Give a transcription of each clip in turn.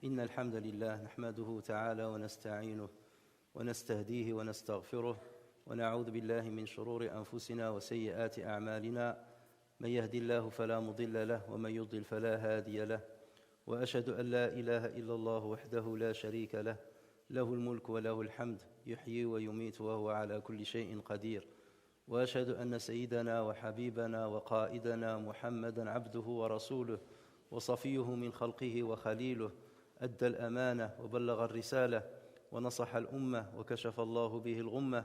إن الحمد لله نحمده تعالى ونستعينه ونستهديه ونستغفره ونعوذ بالله من شرور أنفسنا وسيئات أعمالنا. من يهدي الله فلا مضل له ومن يضلل فلا هادي له، وأشهد أن لا إله إلا الله وحده لا شريك له، له الملك وله الحمد، يحيي ويميت وهو على كل شيء قدير. وأشهد أن سيدنا وحبيبنا وقائدنا محمدًا عبده ورسوله وصفيه من خلقه وخليله، أدى الأمانة وبلغ الرسالة ونصح الأمة وكشف الله به الغمة،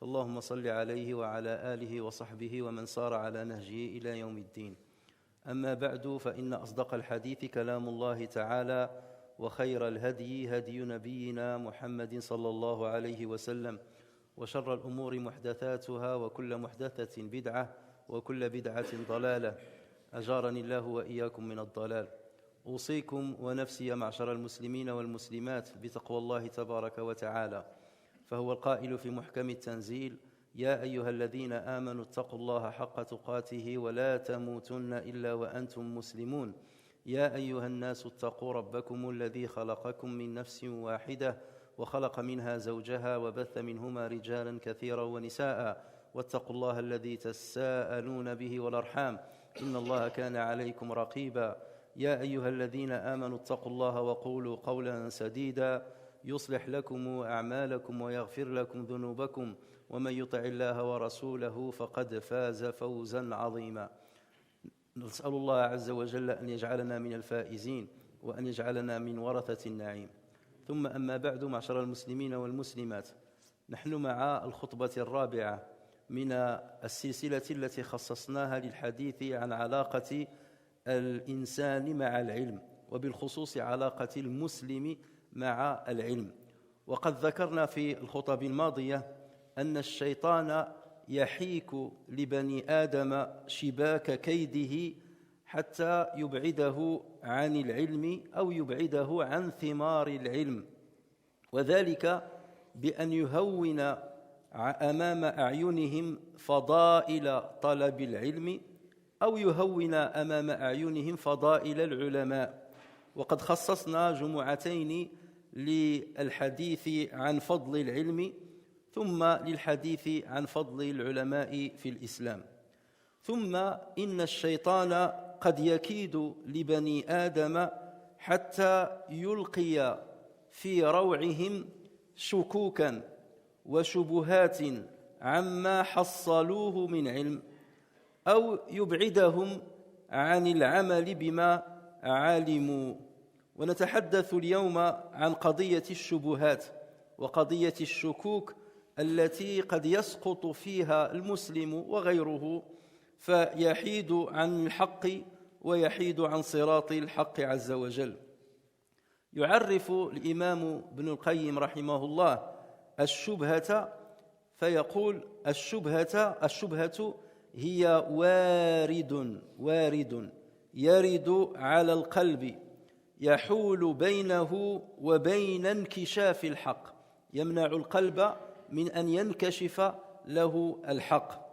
فاللهم صل عليه وعلى آله وصحبه ومن سار على نهجه إلى يوم الدين. أما بعد، فإن أصدق الحديث كلام الله تعالى، وخير الهدي هدي نبينا محمد صلى الله عليه وسلم، وشر الأمور محدثاتها، وكل محدثة بدعة، وكل بدعة ضلالة، أجارني الله وإياكم من الضلال. أوصيكم ونفسي معشر المسلمين والمسلمات بتقوى الله تبارك وتعالى، فهو القائل في محكم التنزيل: يا أيها الذين آمنوا اتقوا الله حق تقاته ولا تموتن إلا وأنتم مسلمون. يا أيها الناس اتقوا ربكم الذي خلقكم من نفس واحدة وخلق منها زوجها وبث منهما رجالا كثيرا ونساء، واتقوا الله الذي تساءلون به والأرحام، إن الله كان عليكم رقيبا. يا أيها الذين آمنوا اتقوا الله وقولوا قولا سديدا يصلح لكم أعمالكم ويغفر لكم ذنوبكم، ومن يطع الله ورسوله فقد فاز فوزا عظيما. نسأل الله عز وجل أن يجعلنا من الفائزين، وأن يجعلنا من ورثة النعيم. ثم أما بعد، معشر المسلمين والمسلمات، نحن مع الخطبة الرابعة من السلسلة التي خصصناها للحديث عن علاقة الإنسان مع العلم، وبالخصوص علاقة المسلم مع العلم. وقد ذكرنا في الخطب الماضية أن الشيطان يحيك لبني آدم شباك كيده حتى يبعده عن العلم أو يبعده عن ثمار العلم، وذلك بأن يهون أمام أعينهم فضائل طلب العلم، أو يهون أمام أعينهم فضائل العلماء. وقد خصصنا جمعتين للحديث عن فضل العلم، ثم للحديث عن فضل العلماء في الإسلام. ثم إن الشيطان قد يكيد لبني آدم حتى يلقي في روعهم شكوكا وشبهات عما حصلوه من علم، أو يبعدهم عن العمل بما علموا. ونتحدث اليوم عن قضية الشبهات وقضية الشكوك التي قد يسقط فيها المسلم وغيره فيحيد عن الحق ويحيد عن صراط الحق عز وجل. يعرف الإمام ابن القيم رحمه الله الشبهة فيقول: الشبهة هي وارد يرد على القلب، يحول بينه وبين انكشاف الحق، يمنع القلب من أن ينكشف له الحق.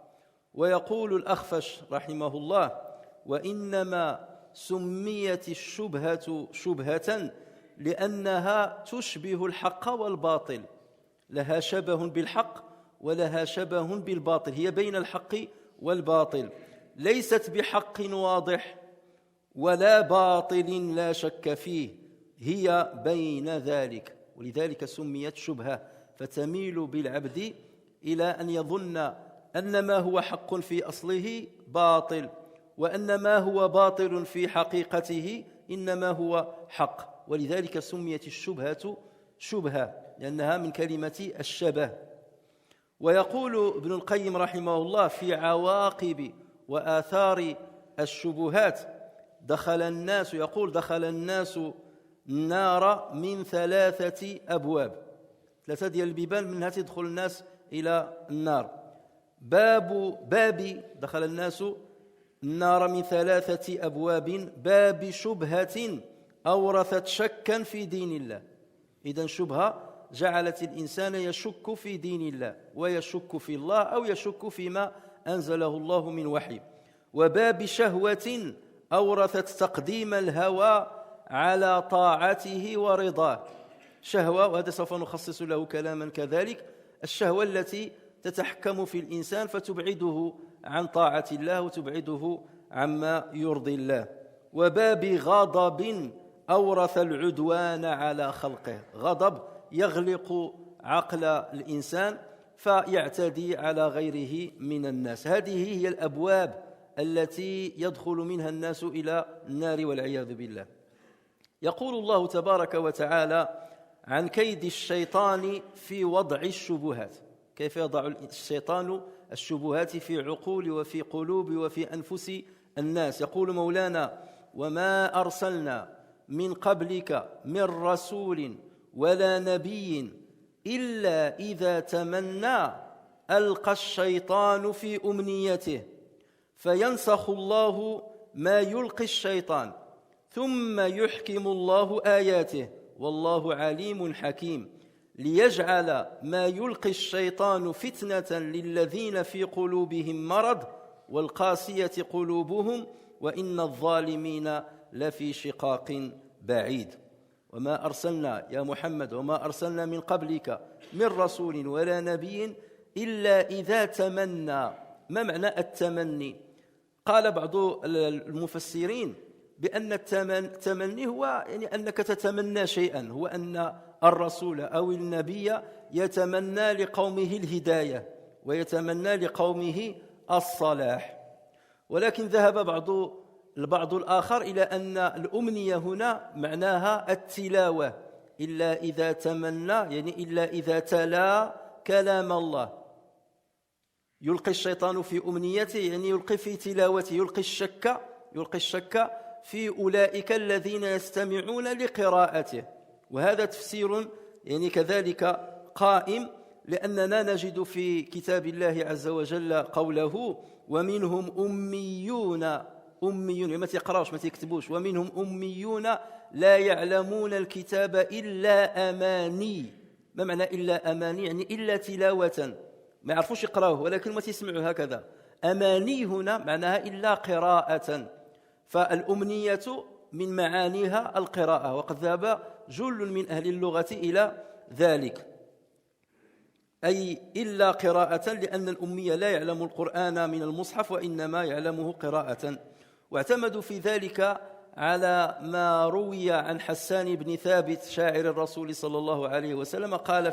ويقول الأخفش رحمه الله: وإنما سميت الشبهة شبهة لأنها تشبه الحق والباطل، لها شبه بالحق ولها شبه بالباطل، هي بين الحق والباطل، ليست بحق واضح ولا باطل لا شك فيه، هي بين ذلك، ولذلك سميت شبهة، فتميل بالعبد إلى أن يظن أن ما هو حق في أصله باطل، وأن ما هو باطل في حقيقته إنما هو حق. ولذلك سميت الشبهة شبهة، لأنها من كلمة الشبه. ويقول ابن القيم رحمه الله في عواقب وآثار الشبهات: دخل الناس النار من 3 أبواب، 3 ديال البيبان منها تدخل الناس إلى النار. دخل الناس النار من 3 أبواب: باب شبهة أورثت شكا في دين الله. إذن شبهة جعلت الإنسان يشك في دين الله، ويشك في الله، أو يشك فيما أنزله الله من وحي. وباب شهوة أورثت تقديم الهوى على طاعته ورضاه. شهوة، وهذا سوف نخصص له كلاما كذلك، الشهوة التي تتحكم في الإنسان فتبعده عن طاعة الله وتبعده عما يرضي الله. وباب غضب أورث العدوان على خلقه. غضب يغلق عقل الإنسان فيعتدي على غيره من الناس. هذه هي الأبواب التي يدخل منها الناس إلى النار والعياذ بالله. يقول الله تبارك وتعالى عن كيد الشيطان في وضع الشبهات، كيف يضع الشيطان الشبهات في عقول وفي قلوب وفي أنفس الناس. يقول مولانا: وما أرسلنا من قبلك من رسول ولا نبي إلا إذا تمنى ألقى الشيطان في أمنيته فينسخ الله ما يلقي الشيطان ثم يحكم الله آياته والله عليم حكيم ليجعل ما يلقي الشيطان فتنة للذين في قلوبهم مرض والقاسية قلوبهم وإن الظالمين لفي شقاق بعيد. وما أرسلنا يا محمد وما أرسلنا من قبلك من رسول ولا نبي إلا إذا تمنى. ما معنى التمني؟ قال بعض المفسرين بأن التمني هو يعني أنك تتمنى شيئا، هو أن الرسول أو النبي يتمنى لقومه الهداية ويتمنى لقومه الصلاح. ولكن ذهب البعض الآخر إلى أن الأمنية هنا معناها التلاوة، إلا إذا تمنى يعني إلا إذا تلا كلام الله. يلقي الشيطان في أمنيته يعني يلقي في تلاوته، يلقي الشك في أولئك الذين يستمعون لقراءته. وهذا تفسير يعني كذلك قائم، لأننا نجد في كتاب الله عز وجل قوله: ومنهم أميون ما تقراوش ما تكتبوش، ومنهم أميون لا يعلمون الكتاب إلا أماني. ما معنى إلا أماني؟ يعني إلا تلاوة، ما يعرفوش يقراوه ولكن ما تسمعوا هكذا. أماني هنا معناها إلا قراءة، فالأمنية من معانيها القراءة، وقد ذهب جل من أهل اللغة إلى ذلك، أي إلا قراءة، لأن الأمية لا يعلم القرآن من المصحف وإنما يعلمه قراءة. واعتمدوا في ذلك على ما روي عن حسان بن ثابت شاعر الرسول صلى الله عليه وسلم، قال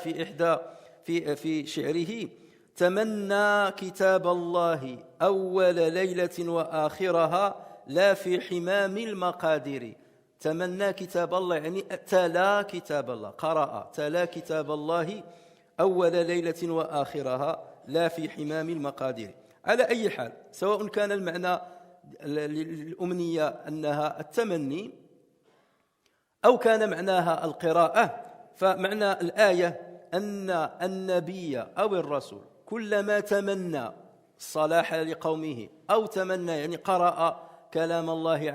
في شعره: تمنى كتاب الله أول ليلة وآخرها لا في حمام المقادير. تمنى كتاب الله يعني تلا كتاب الله، قرأ تلا كتاب الله أول ليلة وآخرها لا في حمام المقادير. على أي حال، سواء كان المعنى للأمنية أنها التمني أو كان معناها القراءة، فمعنى الآية أن النبي أو الرسول كلما تمنى الصلاح لقومه أو تمنى يعني قرأ كلام الله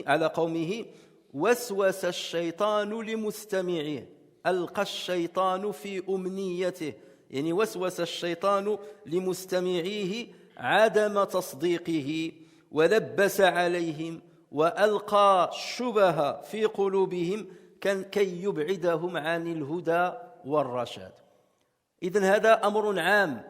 على قومه وسوس الشيطان لمستمعيه، ألقى الشيطان في أمنيته، يعني وسوس الشيطان لمستمعيه عدم تصديقه ولبس عليهم وألقى الشبه في قلوبهم كي يبعدهم عن الهدى والرشاد. إذن هذا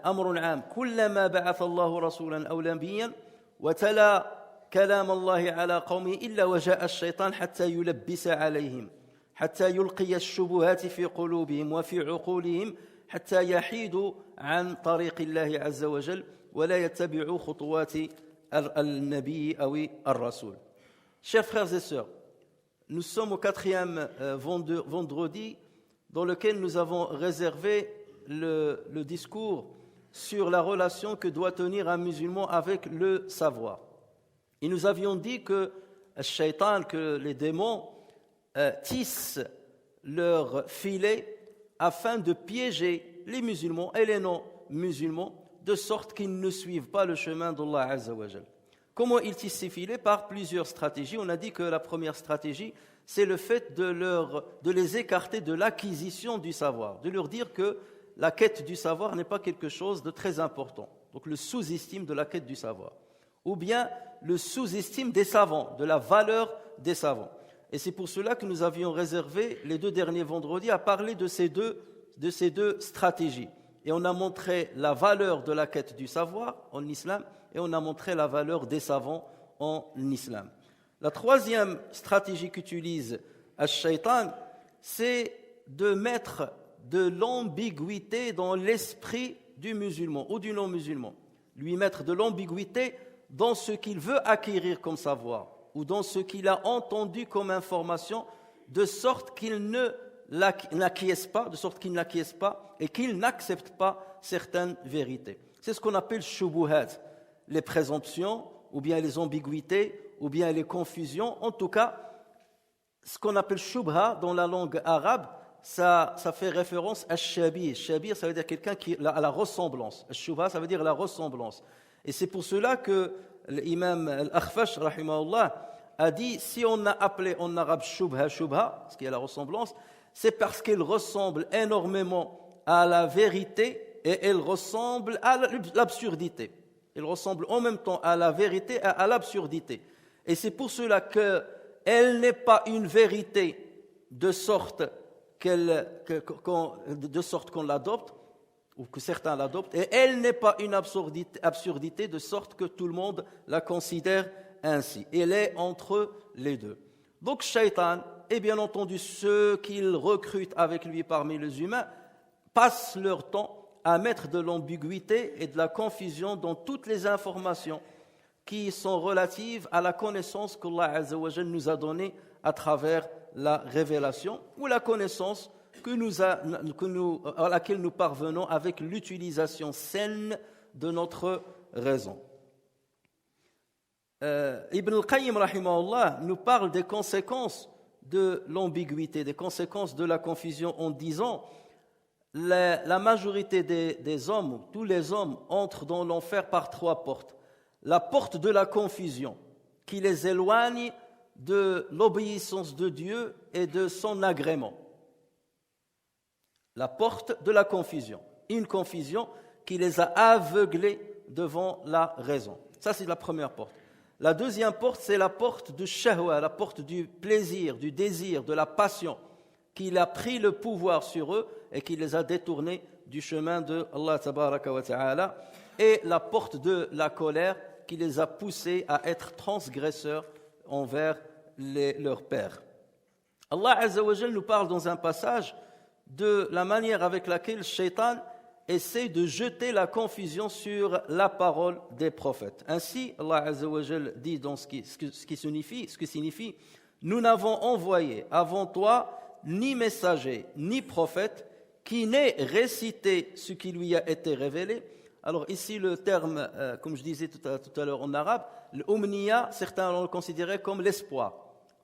أمر عام، كلما بعث الله رسولا أو نبيا وتلا كلام الله على قومه إلا وجاء الشيطان حتى يلبس عليهم، حتى يلقي الشبهات في قلوبهم وفي عقولهم، حتى يحيدوا عن طريق الله عز وجل ولا يتبعوا خطوات النبي أو الرسول. Chers frères et sœurs, nous sommes au 4e vendredi dans lequel nous avons réservé le discours sur la relation que doit tenir un musulman avec le savoir. Et nous avions dit que que les démons tissent leur filet afin de piéger les musulmans et les non-musulmans de sorte qu'ils ne suivent pas le chemin d'Allah Azza wa Jal. Comment ils tissent ces filets? Par plusieurs stratégies. On a dit que la première stratégie, c'est le fait de les écarter de l'acquisition du savoir, de leur dire que la quête du savoir n'est pas quelque chose de très important. Donc le sous-estime de la quête du savoir. Ou bien le sous-estime des savants, de la valeur des savants. Et c'est pour cela que nous avions réservé les 2 derniers vendredis à parler de ces deux stratégies. Et on a montré la valeur de la quête du savoir en islam et on a montré la valeur des savants en islam. La 3e stratégie qu'utilise Ash-Shaytan, c'est de mettre de l'ambiguïté dans l'esprit du musulman ou du non-musulman. Lui mettre de l'ambiguïté dans ce qu'il veut acquérir comme savoir ou dans ce qu'il a entendu comme information, de sorte qu'il n'acquiesce pas et qu'il n'accepte pas certaines vérités. C'est ce qu'on appelle shubuhat, les présomptions ou bien les ambiguïtés ou bien les confusions. En tout cas, ce qu'on appelle shubha dans la langue arabe, ça fait référence à shabir. Shabir, ça veut dire quelqu'un qui a la ressemblance. Shubha, ça veut dire la ressemblance. Et c'est pour cela que l'imam Al-Akhfash, rahimahullah, a dit, si on a appelé en arabe shubha, ce qui est la ressemblance, c'est parce qu'elle ressemble énormément à la vérité et elle ressemble à l'absurdité. Elle ressemble en même temps à la vérité et à l'absurdité. Et c'est pour cela qu'elle n'est pas une vérité de sorte qu'on l'adopte, ou que certains l'adoptent, et elle n'est pas une absurdité de sorte que tout le monde la considère ainsi. Elle est entre les deux. Donc, Shaitan, et bien entendu ceux qu'il recrute avec lui parmi les humains, passent leur temps à mettre de l'ambiguïté et de la confusion dans toutes les informations qui sont relatives à la connaissance qu'Allah Azza wa Jal nous a donnée à travers la révélation ou la connaissance à laquelle nous parvenons avec l'utilisation saine de notre raison. Ibn al-Qayyim rahimahullah nous parle des conséquences de l'ambiguïté, des conséquences de la confusion en disant la majorité des hommes, tous les hommes entrent dans l'enfer par 3 portes. La porte de la confusion qui les éloigne de l'obéissance de Dieu et de son agrément. La porte de la confusion, une confusion qui les a aveuglés devant la raison. Ça, c'est la première porte. La deuxième porte, c'est la porte du shahwa, la porte du plaisir, du désir, de la passion, qui a pris le pouvoir sur eux et qui les a détournés du chemin de Allah tabaraka wa ta'ala, et la porte de la colère qui les a poussés à être transgresseurs envers leurs pères. Allah Azza wa Jal nous parle dans un passage de la manière avec laquelle Shaitan essaie de jeter la confusion sur la parole des prophètes. Ainsi, Allah Azza wa Jal dit dans ce qui signifie « Nous n'avons envoyé avant toi ni messager, ni prophète, qui n'ait récité ce qui lui a été révélé. » Alors ici, le terme, comme je disais tout à l'heure en arabe, l'umniya, certains l'ont considéré comme l'espoir.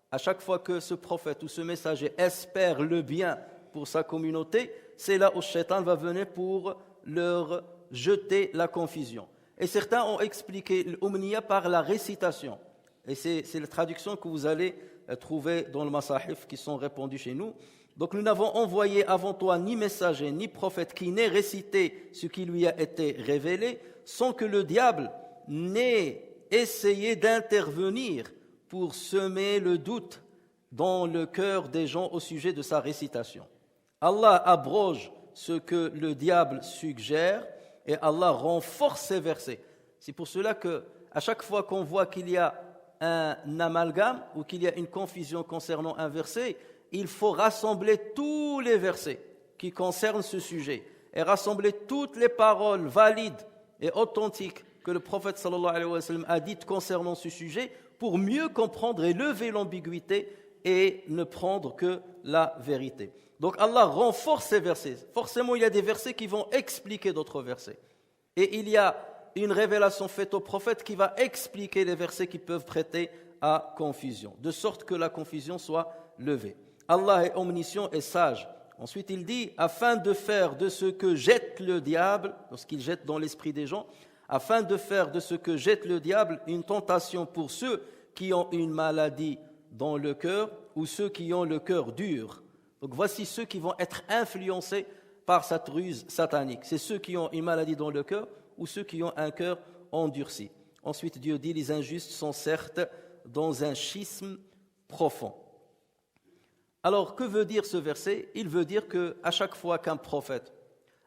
À chaque fois que ce prophète ou ce messager espère le bien pour sa communauté, c'est là où Shaitan va venir pour leur jeter la confusion. Et certains ont expliqué l'umniya par la récitation. Et c'est la traduction que vous allez trouver dans le masahif qui sont répandus chez nous. Donc nous n'avons envoyé avant toi ni messager ni prophète qui n'ait récité ce qui lui a été révélé, sans que le diable n'ait essayé d'intervenir pour semer le doute dans le cœur des gens au sujet de sa récitation. Allah abroge ce que le diable suggère et Allah renforce ses versets. C'est pour cela que à chaque fois qu'on voit qu'il y a un amalgame ou qu'il y a une confusion concernant un verset, il faut rassembler tous les versets qui concernent ce sujet et rassembler toutes les paroles valides et authentiques que le prophète sallallahu alayhi wa sallam a dites concernant ce sujet pour mieux comprendre et lever l'ambiguïté et ne prendre que la vérité. Donc Allah renforce ces versets. Forcément, il y a des versets qui vont expliquer d'autres versets. Et il y a une révélation faite au prophète qui va expliquer les versets qui peuvent prêter à confusion, de sorte que la confusion soit levée. Allah est omniscient et sage. Ensuite, il dit, afin de faire de ce que jette le diable, lorsqu'il jette dans l'esprit des gens, afin de faire de ce que jette le diable une tentation pour ceux qui ont une maladie dans le cœur ou ceux qui ont le cœur dur. Donc voici ceux qui vont être influencés par cette ruse satanique. C'est ceux qui ont une maladie dans le cœur ou ceux qui ont un cœur endurci. Ensuite, Dieu dit, les injustes sont certes dans un schisme profond. Alors, que veut dire ce verset? Il veut dire qu'à chaque fois qu'un prophète,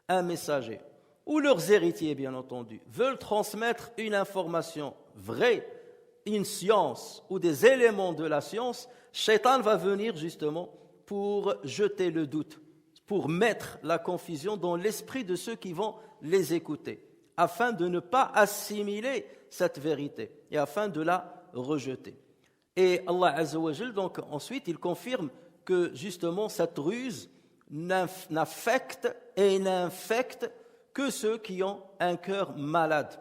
un messager, ou leurs héritiers, bien entendu, veulent transmettre une information vraie, une science ou des éléments de la science, Shaitan va venir justement pour jeter le doute, pour mettre la confusion dans l'esprit de ceux qui vont les écouter, afin de ne pas assimiler cette vérité et afin de la rejeter. Et Allah Azza wa Jal, donc ensuite, il confirme que justement cette ruse n'affecte et n'infecte que ceux qui ont un cœur malade,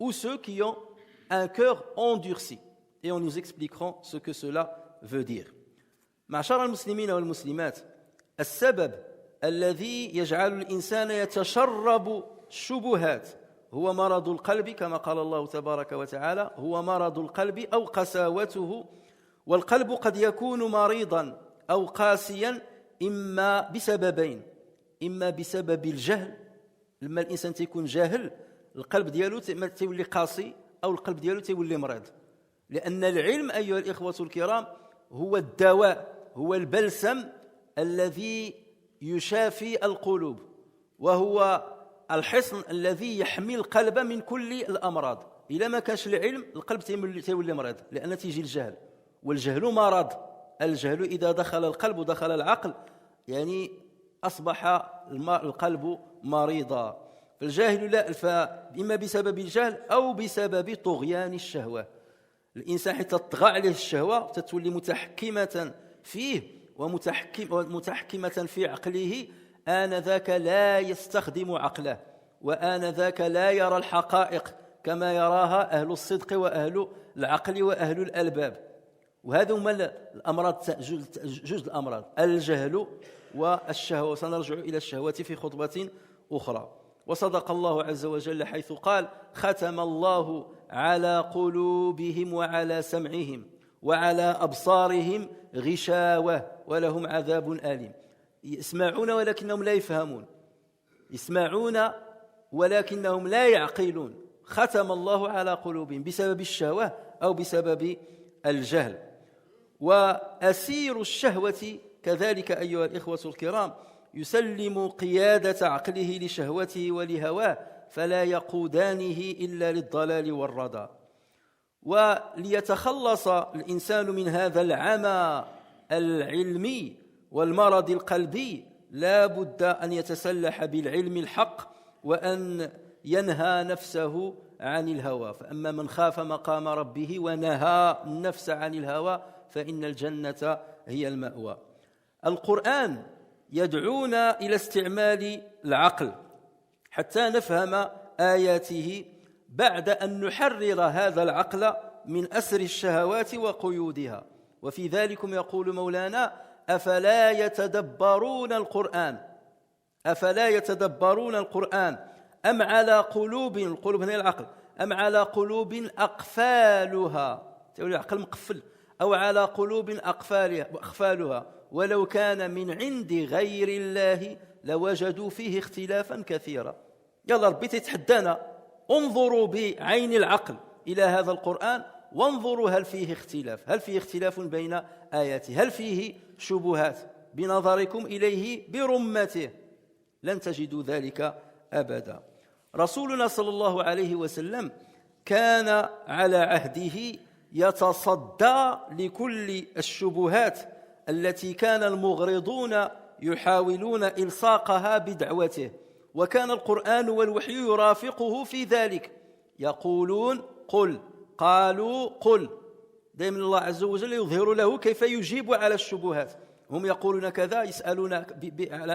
ou ceux qui ont un cœur endurci. Et on nous expliquera ce que cela veut dire. معشر المسلمين والمسلمات السبب الذي يجعل الإنسان يتشرب الشبهات هو مرض القلب كما قال الله تبارك وتعالى هو مرض القلب أو قساوته والقلب قد يكون مريضا أو قاسيا إما بسببين إما بسبب الجهل لما الإنسان تيكون جاهل القلب ديالو تيولي قاسي أو القلب ديالو تيولي مريض لأن العلم أيها الإخوة الكرام هو الدواء هو البلسم الذي يشافي القلوب وهو الحصن الذي يحمي القلب من كل الأمراض إذا ما كانش العلم القلب تيولي مريض لأن تيجي الجهل والجهل مرض الجهل إذا دخل القلب ودخل العقل يعني أصبح القلب مريضا فالجاهل لا فإما بسبب الجهل أو بسبب طغيان الشهوة الإنسان حتى تطغى عليه الشهوة تتولي متحكمة فيه ومتحكمة في عقله آنذاك لا يستخدم عقله وآنذاك لا يرى الحقائق كما يراها أهل الصدق وأهل العقل وأهل الألباب وهذا هما الأمراض جزء الأمراض الجهل والشهوة وسنرجع إلى الشهوة في خطبة أخرى وصدق الله عز وجل حيث قال ختم الله على قلوبهم وعلى سمعهم وعلى أبصارهم غشاوة ولهم عذاب أليم يسمعون ولكنهم لا يفهمون يسمعون ولكنهم لا يعقلون ختم الله على قلوبهم بسبب الشهوة أو بسبب الجهل وأسير الشهوة كذلك أيها الإخوة الكرام يسلم قيادة عقله لشهوته ولهواه فلا يقودانه إلا للضلال والردى وليتخلص الإنسان من هذا العمى العلمي والمرض القلبي لا بد أن يتسلح بالعلم الحق وأن ينهى نفسه عن الهوى فأما من خاف مقام ربه ونهى النفس عن الهوى فإن الجنة هي المأوى القرآن يدعونا إلى استعمال العقل حتى نفهم آياته بعد أن نحرر هذا العقل من أسر الشهوات وقيودها وفي ذلكم يقول مولانا أفلا يتدبرون القرآن أم على قلوب القلوب هنا العقل أم على قلوب أقفالها تقول العقل مقفل أو على قلوب أقفالها ولو كان من عند غير الله لوجدوا فيه اختلافا كثيرا يلا ربي تتحدانا انظروا بعين العقل إلى هذا القرآن وانظروا هل فيه اختلاف بين آياته هل فيه شبهات بنظركم إليه برمته لن تجدوا ذلك أبدا رسولنا صلى الله عليه وسلم كان على عهده يتصدى لكل الشبهات التي كان المغرضون يحاولون إلصاقها بدعوته وكان القرآن والوحي يرافقه في ذلك يقولون قل قالوا قل دائما الله عز وجل يظهر له كيف يجيب على الشبهات هم يقولون كذا يسألون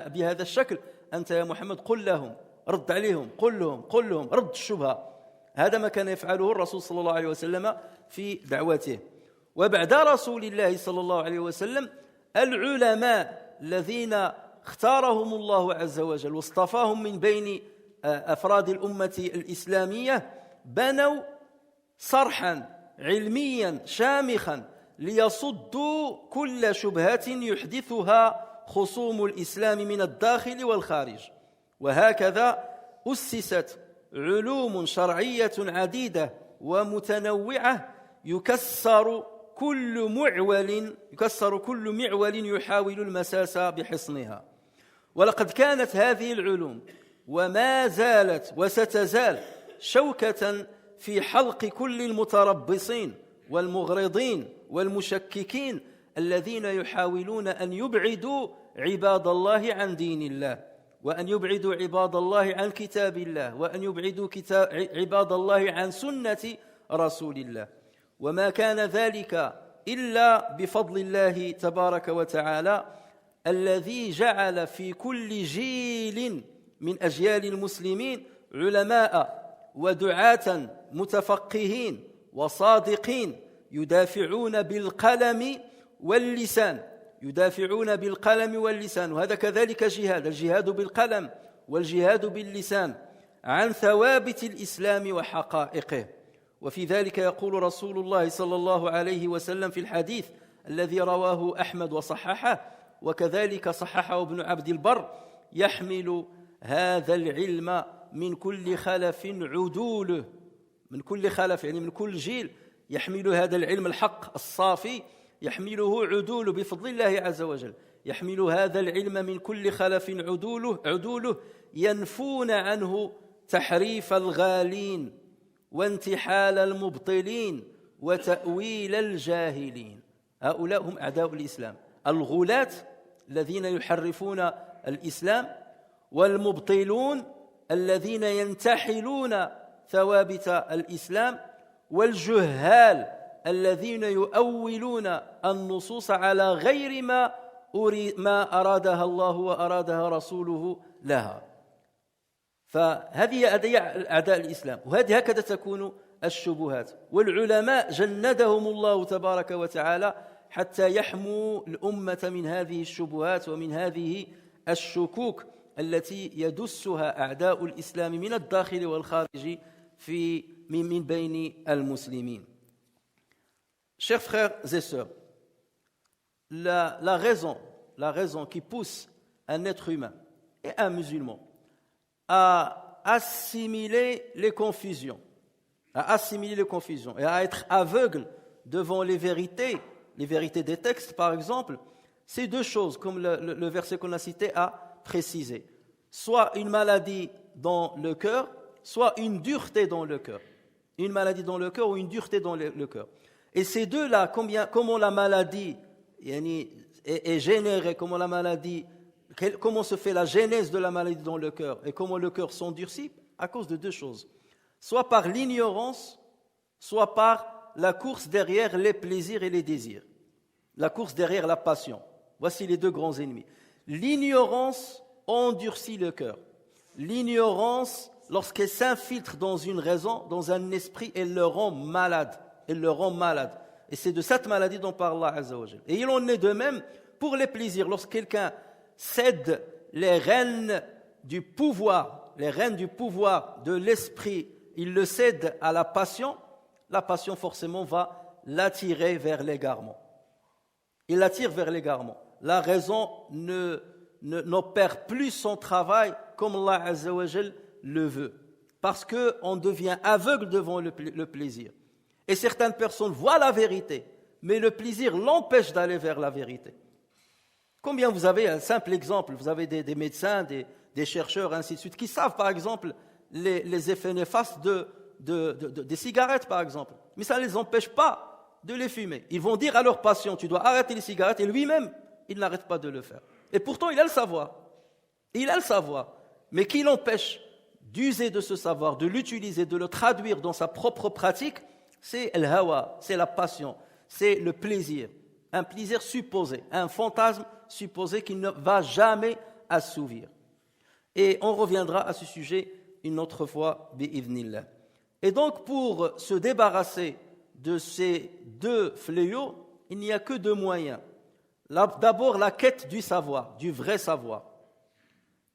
بهذا الشكل أنت يا محمد قل لهم رد عليهم قل لهم رد الشبهة هذا ما كان يفعله الرسول صلى الله عليه وسلم في دعوته وبعد رسول الله صلى الله عليه وسلم العلماء الذين اختارهم الله عز وجل واصطفاهم من بين أفراد الأمة الإسلامية بنوا صرحا علميا شامخا ليصدوا كل شبهة يحدثها خصوم الإسلام من الداخل والخارج وهكذا أسست علوم شرعية عديدة ومتنوعة يكسر كل معول يحاول المساس بحصنها. ولقد كانت هذه العلوم وما زالت وستزال شوكة في حلق كل المتربصين والمغرضين والمشككين الذين يحاولون أن يبعدوا عباد الله عن دين الله، وأن يبعدوا عباد الله عن كتاب الله، وأن يبعدوا عباد الله عن سنة رسول الله. وما كان ذلك إلا بفضل الله تبارك وتعالى الذي جعل في كل جيل من أجيال المسلمين علماء ودعاة متفقهين وصادقين يدافعون بالقلم واللسان، وهذا كذلك الجهاد بالقلم والجهاد باللسان عن ثوابت الإسلام وحقائقه. وفي ذلك يقول رسول الله صلى الله عليه وسلم في الحديث الذي رواه أحمد وصححه، وكذلك صححه ابن عبد البر: يحمل هذا العلم من كل خلف عدوله، من كل خلف يعني من كل جيل يحمل هذا العلم الحق الصافي، يحمله عدوله بفضل الله عز وجل، يحمل هذا العلم من كل خلف عدوله ينفون عنه تحريف الغالين وانتحال المبطلين وتأويل الجاهلين. هؤلاء هم أعداء الإسلام، الغلاة الذين يحرفون الإسلام، والمبطلون الذين ينتحلون ثوابت الإسلام، والجهال الذين يؤولون النصوص على غير ما أرادها الله وأرادها رسوله لها. فهذه أعداء الإسلام، وهذه هكذا تكون الشبهات. والعلماء جندهم الله تبارك وتعالى حتى يحموا الأمة من هذه الشبهات ومن هذه الشكوك التي يدسها أعداء الإسلام من الداخل والخارج من بين المسلمين. Chers frères et sœurs, la raison qui pousse un être humain et un musulman à assimiler les confusions et à être aveugle devant les vérités des textes, par exemple, c'est deux choses, comme le verset qu'on a cité a précisé. Soit une maladie dans le cœur, soit une dureté dans le cœur. Une maladie dans le cœur ou une dureté dans le cœur. Et ces deux-là, comment la maladie est générée, comment se fait la genèse de la maladie dans le cœur et comment le cœur s'endurcit, à cause de deux choses. Soit par l'ignorance, soit par la course derrière les plaisirs et les désirs. La course derrière la passion. Voici les deux grands ennemis. L'ignorance endurcit le cœur. L'ignorance, lorsqu'elle s'infiltre dans une raison, dans un esprit, elle le rend malade. Et c'est de cette maladie dont parle Allah Azza wa Jal. Et il en est de même pour les plaisirs. Lorsque quelqu'un cède les rênes du pouvoir de l'esprit, il le cède à la passion forcément va l'attirer vers l'égarement. Il l'attire vers l'égarement. La raison n'opère plus son travail comme Allah Azza wa Jal le veut. Parce qu'on devient aveugle devant le plaisir. Et certaines personnes voient la vérité, mais le plaisir l'empêche d'aller vers la vérité. Combien vous avez, un simple exemple, vous avez des médecins, des chercheurs, ainsi de suite, qui savent par exemple les effets néfastes des cigarettes par exemple. Mais ça ne les empêche pas de les fumer. Ils vont dire à leurs patients, tu dois arrêter les cigarettes, et lui-même, il n'arrête pas de le faire. Et pourtant, il a le savoir. Mais qui l'empêche d'user de ce savoir, de l'utiliser, de le traduire dans sa propre pratique? C'est el-hawa, c'est la passion, c'est le plaisir. Un plaisir supposé, un fantasme supposé qui ne va jamais assouvir. Et on reviendra à ce sujet une autre fois, bi'idhnillah. Et donc, pour se débarrasser de ces deux fléaux, il n'y a que deux moyens. D'abord, la quête du savoir, du vrai savoir.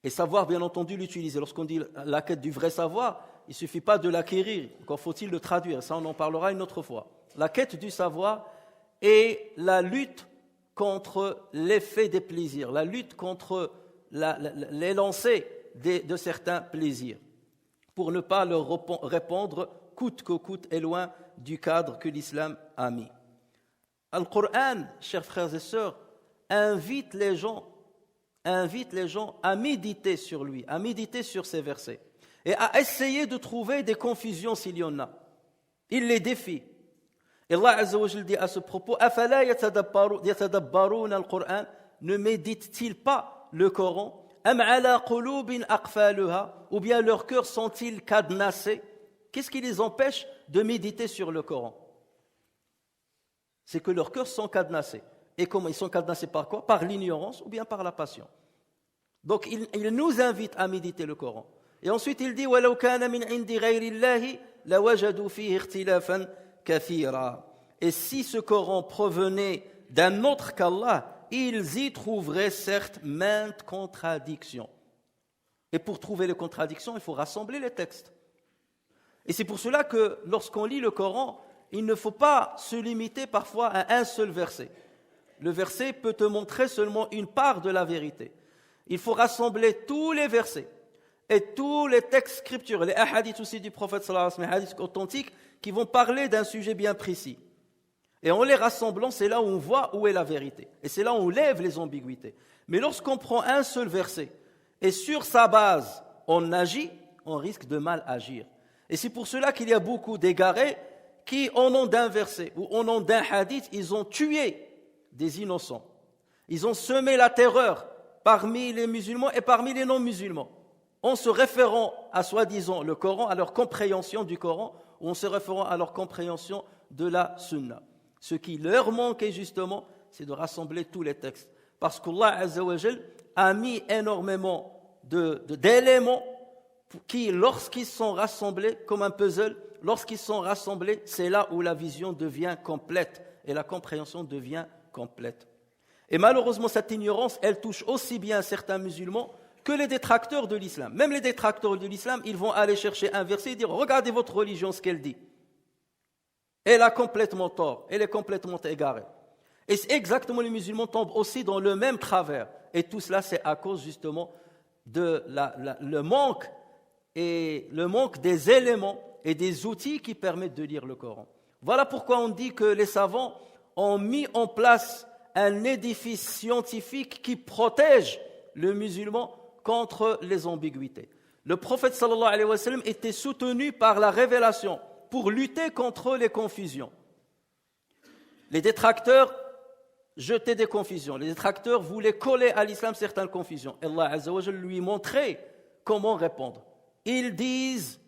Et savoir, bien entendu, l'utiliser. Lorsqu'on dit la quête du vrai savoir, il ne suffit pas de l'acquérir, encore faut-il le traduire. Ça, on en parlera une autre fois. La quête du savoir et la lutte contre l'effet des plaisirs, la lutte contre l'élancé de certains plaisirs, pour ne pas leur répondre coûte que coûte et loin du cadre que l'islam a mis. Al-Qur'an, chers frères et sœurs, invite les gens à méditer sur lui, à méditer sur ces versets et à essayer de trouver des confusions s'il y en a. Il les défie. Et Allah Azza wa Jalla dit à ce propos, أَفَلَا يَتَدَبَّرُونَ الْقُرْآنَ, ne méditent-ils pas le Coran? أَمْ عَلَى قُلُوبٍ أَقْفَالُهَا, ou bien leurs cœurs sont-ils cadenassés? Qu'est-ce qui les empêche de méditer sur le Coran? C'est que leurs cœurs sont cadenassés. Et comment ils sont cadenassés par quoi? Par l'ignorance ou bien par la passion. Donc il nous invite à méditer le Coran. Et ensuite il dit وَلَوْ كَانَ مِنْ عِنْدِ غَيْرِ اللَّهِ لَوَجَدُوا فِيهِ اخْتِلَافًا كَثِيرًا. Et si ce Coran provenait d'un autre qu'Allah, ils y trouveraient certes maintes contradictions. Et pour trouver les contradictions, il faut rassembler les textes. Et c'est pour cela que lorsqu'on lit le Coran, il ne faut pas se limiter parfois à un seul verset. Le verset peut te montrer seulement une part de la vérité. Il faut rassembler tous les versets et tous les textes scripturels, les hadiths aussi du prophète sallallahu alayhi wa sallam, les hadiths authentiques qui vont parler d'un sujet bien précis. Et en les rassemblant, c'est là où on voit où est la vérité. Et c'est là où on lève les ambiguïtés. Mais lorsqu'on prend un seul verset et sur sa base on agit, on risque de mal agir. Et c'est pour cela qu'il y a beaucoup d'égarés qui, au nom d'un verset ou au nom d'un hadith, ils ont tué des innocents. Ils ont semé la terreur parmi les musulmans et parmi les non-musulmans, en se référant à soi-disant le Coran, à leur compréhension du Coran, ou en se référant à leur compréhension de la Sunna. Ce qui leur manquait justement, c'est de rassembler tous les textes. Parce qu'Allah Azza wa Jal a mis énormément d'éléments qui, lorsqu'ils sont rassemblés, comme un puzzle, lorsqu'ils sont rassemblés, c'est là où la vision devient complète et la compréhension devient complète. Et malheureusement, cette ignorance, elle touche aussi bien certains musulmans que les détracteurs de l'islam. Même les détracteurs de l'islam, ils vont aller chercher un verset et dire « Regardez votre religion, ce qu'elle dit. » Elle a complètement tort, elle est complètement égarée. Et exactement, les musulmans tombent aussi dans le même travers. Et tout cela, c'est à cause justement de le manque des éléments et des outils qui permettent de lire le Coran. Voilà pourquoi on dit que les savants ont mis en place un édifice scientifique qui protège le musulman contre les ambiguïtés. Le prophète sallallahu alayhi wa sallam était soutenu par la révélation pour lutter contre les confusions. Les détracteurs jetaient des confusions. Les détracteurs voulaient coller à l'islam certaines confusions. Allah Azza wa Jalla lui montrait comment répondre. Ils disent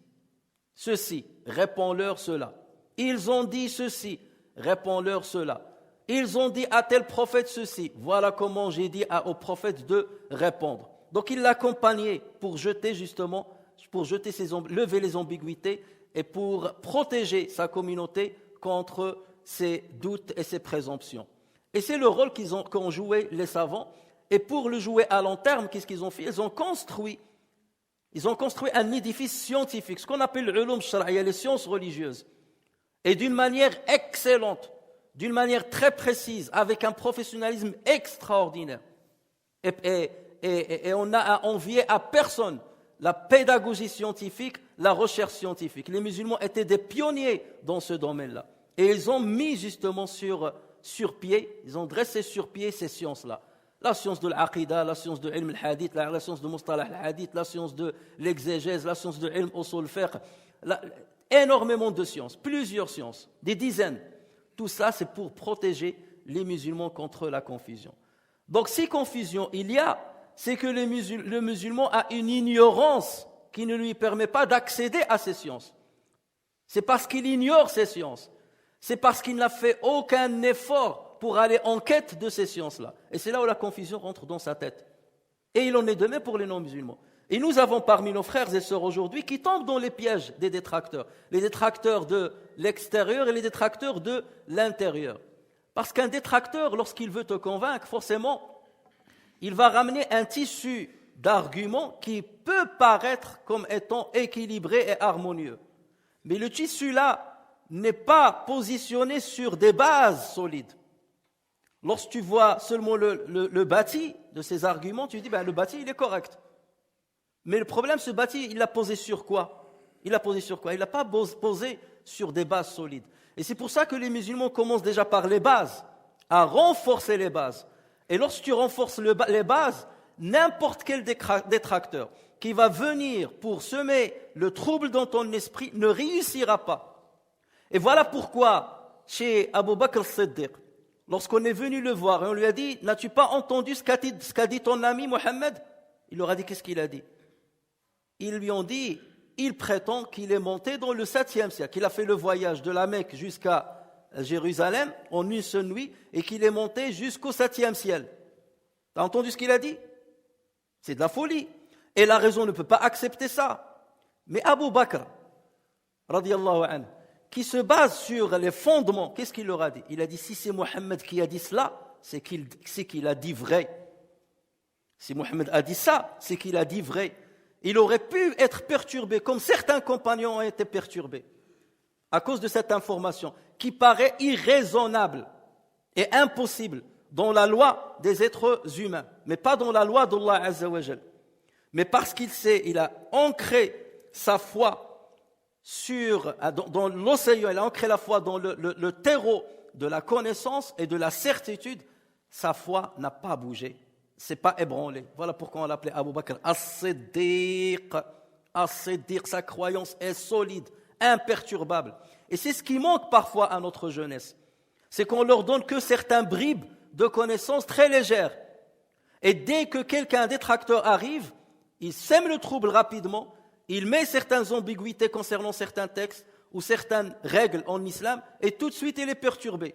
ceci, réponds-leur cela. Ils ont dit ceci, réponds-leur cela. Ils ont dit à tel prophète ceci. Voilà comment j'ai dit au prophète de répondre. Donc il l'accompagnait pour jeter justement, lever les ambiguïtés et pour protéger sa communauté contre ses doutes et ses présomptions. Et c'est le rôle qu'ont joué les savants. Et pour le jouer à long terme, qu'est-ce qu'ils ont fait? Ils ont construit un édifice scientifique, ce qu'on appelle l'ulum shar'iyya, les sciences religieuses. Et d'une manière excellente, d'une manière très précise, avec un professionnalisme extraordinaire. Et on n'a à envier à personne la pédagogie scientifique, la recherche scientifique. Les musulmans étaient des pionniers dans ce domaine-là. Et ils ont mis justement sur pied, ils ont dressé sur pied ces sciences-là. La science de l'aqida, la science de l'ilm al-hadith, la science de mustalah al-hadith, la science de l'exégèse, la science de l'ilm usul fiqh, énormément de sciences, plusieurs sciences, des dizaines. Tout ça, c'est pour protéger les musulmans contre la confusion. Donc, si confusion il y a, c'est que le musulman a une ignorance qui ne lui permet pas d'accéder à ces sciences. C'est parce qu'il ignore ces sciences. C'est parce qu'il n'a fait aucun effort pour aller en quête de ces sciences-là. Et c'est là où la confusion rentre dans sa tête. Et il en est de même pour les non-musulmans. Et nous avons parmi nos frères et sœurs aujourd'hui qui tombent dans les pièges des détracteurs. Les détracteurs de l'extérieur et les détracteurs de l'intérieur. Parce qu'un détracteur, lorsqu'il veut te convaincre, forcément, il va ramener un tissu d'arguments qui peut paraître comme étant équilibré et harmonieux. Mais le tissu-là n'est pas positionné sur des bases solides. Lorsque tu vois seulement le bâti de ces arguments, tu dis, le bâti, il est correct. Mais le problème, ce bâti, il l'a posé sur quoi? Il l'a pas posé sur des bases solides. Et c'est pour ça que les musulmans commencent déjà par les bases. à renforcer les bases. Et lorsque tu renforces les bases, n'importe quel détracteur qui va venir pour semer le trouble dans ton esprit ne réussira pas. Et voilà pourquoi, chez Abu Bakr as-Siddiq, lorsqu'on est venu le voir et on lui a dit « N'as-tu pas entendu ce qu'a dit ton ami Mohammed ?» Il leur a dit « Qu'est-ce qu'il a dit ?» Ils lui ont dit « Il prétend qu'il est monté dans le 7e siècle, qu'il a fait le voyage de la Mecque jusqu'à Jérusalem en une seule nuit et qu'il est monté jusqu'au 7e ciel. » T'as entendu ce qu'il a dit? C'est de la folie. Et la raison ne peut pas accepter ça. Mais Abu Bakr, radiyallahu anhu, qui se base sur les fondements, qu'est-ce qu'il leur a dit? Il a dit, si c'est Mohammed qui a dit cela, c'est qu'il a dit vrai. Si Mohammed a dit ça, c'est qu'il a dit vrai. Il aurait pu être perturbé, comme certains compagnons ont été perturbés, à cause de cette information, qui paraît irraisonnable et impossible dans la loi des êtres humains, mais pas dans la loi d'Allah Azza wa Jal. Mais parce il a ancré sa foi dans l'océan, il a ancré la foi dans le terreau de la connaissance et de la certitude, sa foi n'a pas bougé, c'est pas ébranlé. Voilà pourquoi on l'appelait Abu Bakr as-Siddiq. As-Siddiq, sa croyance est solide, imperturbable. Et c'est ce qui manque parfois à notre jeunesse, c'est qu'on leur donne que certains bribes de connaissances très légères. Et dès que quelqu'un détracteur arrive, il sème le trouble rapidement, il met certaines ambiguïtés concernant certains textes ou certaines règles en islam, et tout de suite il est perturbé.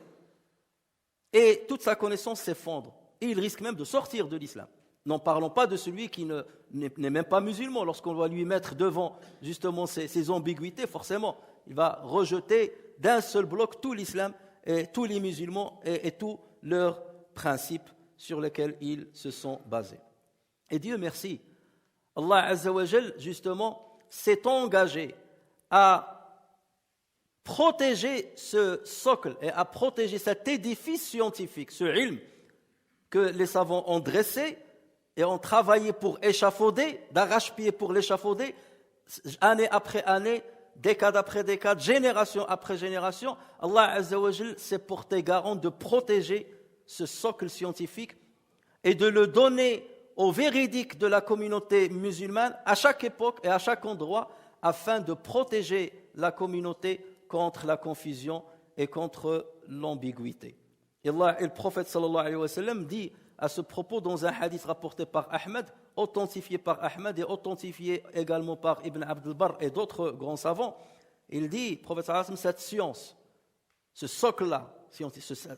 Et toute sa connaissance s'effondre. Et il risque même de sortir de l'islam. N'en parlons pas de celui qui n'est même pas musulman. Lorsqu'on va lui mettre devant justement ces ambiguïtés, forcément, il va rejeter d'un seul bloc tout l'islam et tous les musulmans et tous leurs principes sur lesquels ils se sont basés. Et Dieu merci, Allah Azza wa Jal, justement, s'est engagé à protéger ce socle et à protéger cet édifice scientifique, ce ilm que les savants ont dressé et ont travaillé pour échafauder, d'arrache-pied pour l'échafauder, année après année, décade après décade, génération après génération. Allah Azza wa Jal s'est porté garant de protéger ce socle scientifique et de le donner aux véridiques de la communauté musulmane à chaque époque et à chaque endroit afin de protéger la communauté contre la confusion et contre l'ambiguïté. Et le prophète sallallahu alayhi wa sallam dit à ce propos dans un hadith rapporté par Ahmed, authentifié par Ahmed et authentifié également par Ibn Abd al-Barr et d'autres grands savants, il dit, le prophète sallallahu alayhi wa sallam, cette science, ce socle-là,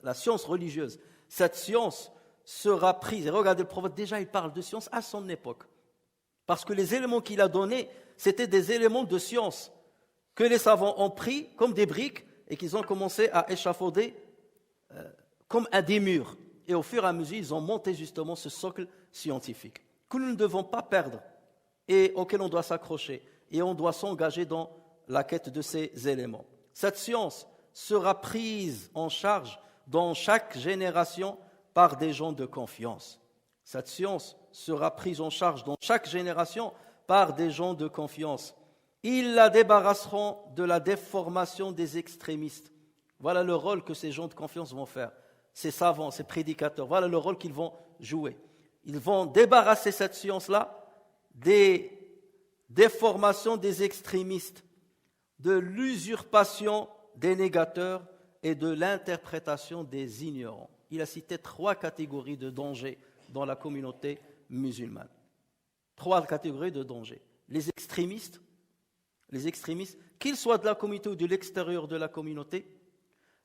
la science religieuse, cette science sera prise. Et regardez, le prophète, déjà, il parle de science à son époque. Parce que les éléments qu'il a donnés, c'était des éléments de science que les savants ont pris comme des briques et qu'ils ont commencé à échafauder comme à des murs. Et au fur et à mesure, ils ont monté justement ce socle scientifique que nous ne devons pas perdre et auquel on doit s'accrocher. Et on doit s'engager dans la quête de ces éléments. Cette science sera prise en charge dans chaque génération par des gens de confiance. Cette science sera prise en charge dans chaque génération par des gens de confiance. Ils la débarrasseront de la déformation des extrémistes. Voilà le rôle que ces gens de confiance vont faire. Ces savants, ces prédicateurs, voilà le rôle qu'ils vont jouer. Ils vont débarrasser cette science-là des déformations des extrémistes, de l'usurpation des négateurs et de l'interprétation des ignorants. Il a cité 3 catégories de dangers dans la communauté musulmane. 3 catégories de dangers. Les extrémistes, qu'ils soient de la communauté ou de l'extérieur de la communauté,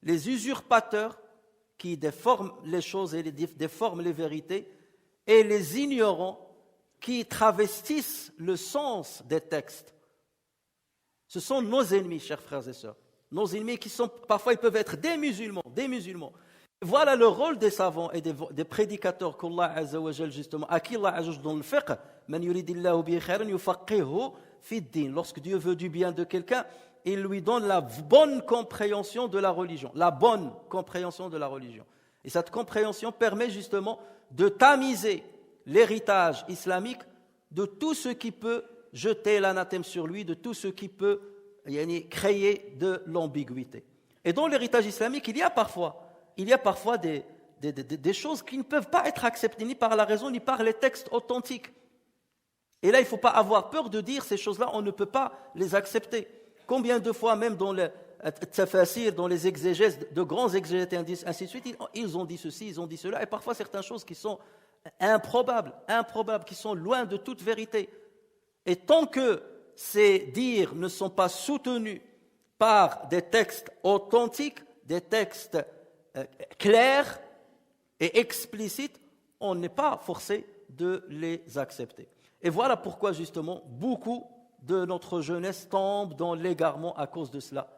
les usurpateurs qui déforment les choses et déforment les vérités, et les ignorants qui travestissent le sens des textes. Ce sont nos ennemis, chers frères et sœurs. Nos ennemis qui sont, parfois ils peuvent être des musulmans. Voilà le rôle des savants et des prédicateurs qu'Allah Azza wa Jal, justement, à qui Allah ajoute dans le fiqh, man yuridillahu bihi khayran yufaqihu fi ddin. Lorsque Dieu veut du bien de quelqu'un, il lui donne la bonne compréhension de la religion. La bonne compréhension de la religion. Et cette compréhension permet justement de tamiser l'héritage islamique de tout ce qui peut jeter l'anathème sur lui, de tout ce qui peut créer de l'ambiguïté. Et dans l'héritage islamique, il y a parfois des choses qui ne peuvent pas être acceptées ni par la raison ni par les textes authentiques. Et là, il ne faut pas avoir peur de dire ces choses-là, on ne peut pas les accepter. Combien de fois, même dans les tafasir, dans les exégèses, de grands exégètes, ainsi de suite, ils ont dit ceci, ils ont dit cela, et parfois certaines choses qui sont improbables, qui sont loin de toute vérité. Et tant que ces dires ne sont pas soutenus par des textes authentiques, des textes clairs et explicites, on n'est pas forcé de les accepter. Et voilà pourquoi justement beaucoup de notre jeunesse tombe dans l'égarement à cause de cela.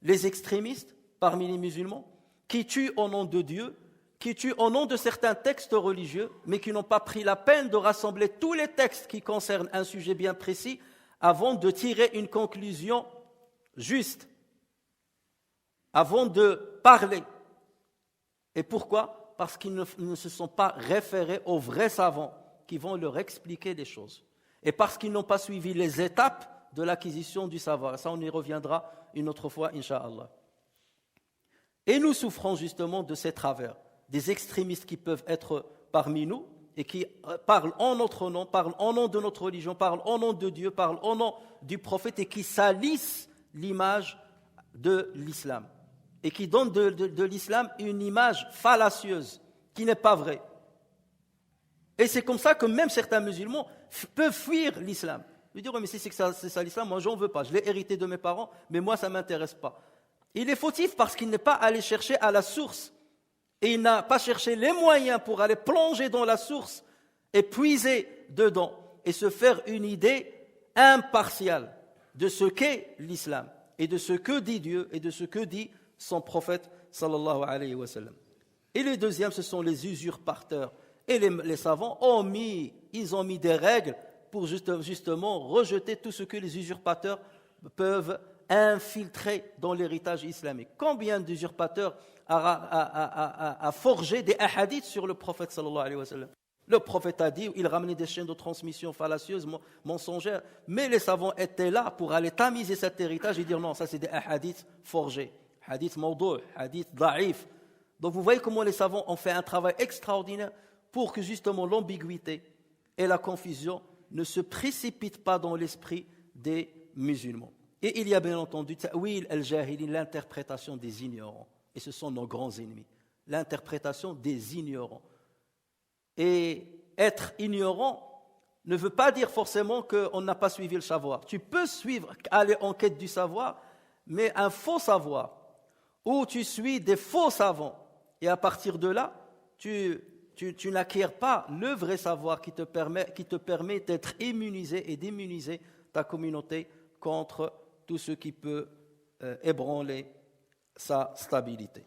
Les extrémistes parmi les musulmans qui tuent au nom de Dieu, qui tuent au nom de certains textes religieux, mais qui n'ont pas pris la peine de rassembler tous les textes qui concernent un sujet bien précis avant de tirer une conclusion juste, avant de parler. Et pourquoi ? Parce qu'ils ne se sont pas référés aux vrais savants qui vont leur expliquer les choses. Et parce qu'ils n'ont pas suivi les étapes de l'acquisition du savoir. Et ça, on y reviendra une autre fois, Inch'Allah. Et nous souffrons justement de ces travers, des extrémistes qui peuvent être parmi nous et qui parlent en notre nom, parlent en nom de notre religion, parlent en nom de Dieu, parlent en nom du prophète et qui salissent l'image de l'islam et qui donnent de l'islam une image fallacieuse qui n'est pas vraie. Et c'est comme ça que même certains musulmans peuvent fuir l'islam. Ils disent, mais si c'est ça l'islam, moi j'en veux pas, je l'ai hérité de mes parents, mais moi ça ne m'intéresse pas. Il est fautif parce qu'il n'est pas allé chercher à la source. Et il n'a pas cherché les moyens pour aller plonger dans la source et puiser dedans et se faire une idée impartiale de ce qu'est l'islam et de ce que dit Dieu et de ce que dit son prophète sallallahu alayhi wa sallam. Et le deuxième, ce sont les usurpateurs. Et les savants ont mis des règles pour justement rejeter tout ce que les usurpateurs peuvent infiltrer dans l'héritage islamique. Combien d'usurpateurs a forgé des hadiths sur le prophète sallallahu alayhi wa sallam. Le prophète a dit, il ramenait des chaînes de transmission fallacieuses, mensongères, mais les savants étaient là pour aller tamiser cet héritage et dire non, ça c'est des hadiths forgés, hadiths mawdou', hadiths da'if. Donc vous voyez comment les savants ont fait un travail extraordinaire pour que justement l'ambiguïté et la confusion ne se précipitent pas dans l'esprit des musulmans. Et il y a bien entendu ta'wil al-jahilin, l'interprétation des ignorants. Et ce sont nos grands ennemis, l'interprétation des ignorants. Et être ignorant ne veut pas dire forcément qu'on n'a pas suivi le savoir. Tu peux aller en quête du savoir, mais un faux savoir, où tu suis des faux savants. Et à partir de là, tu n'acquiers pas le vrai savoir qui te permet d'être immunisé et d'immuniser ta communauté contre tout ce qui peut ébranler sa stabilité.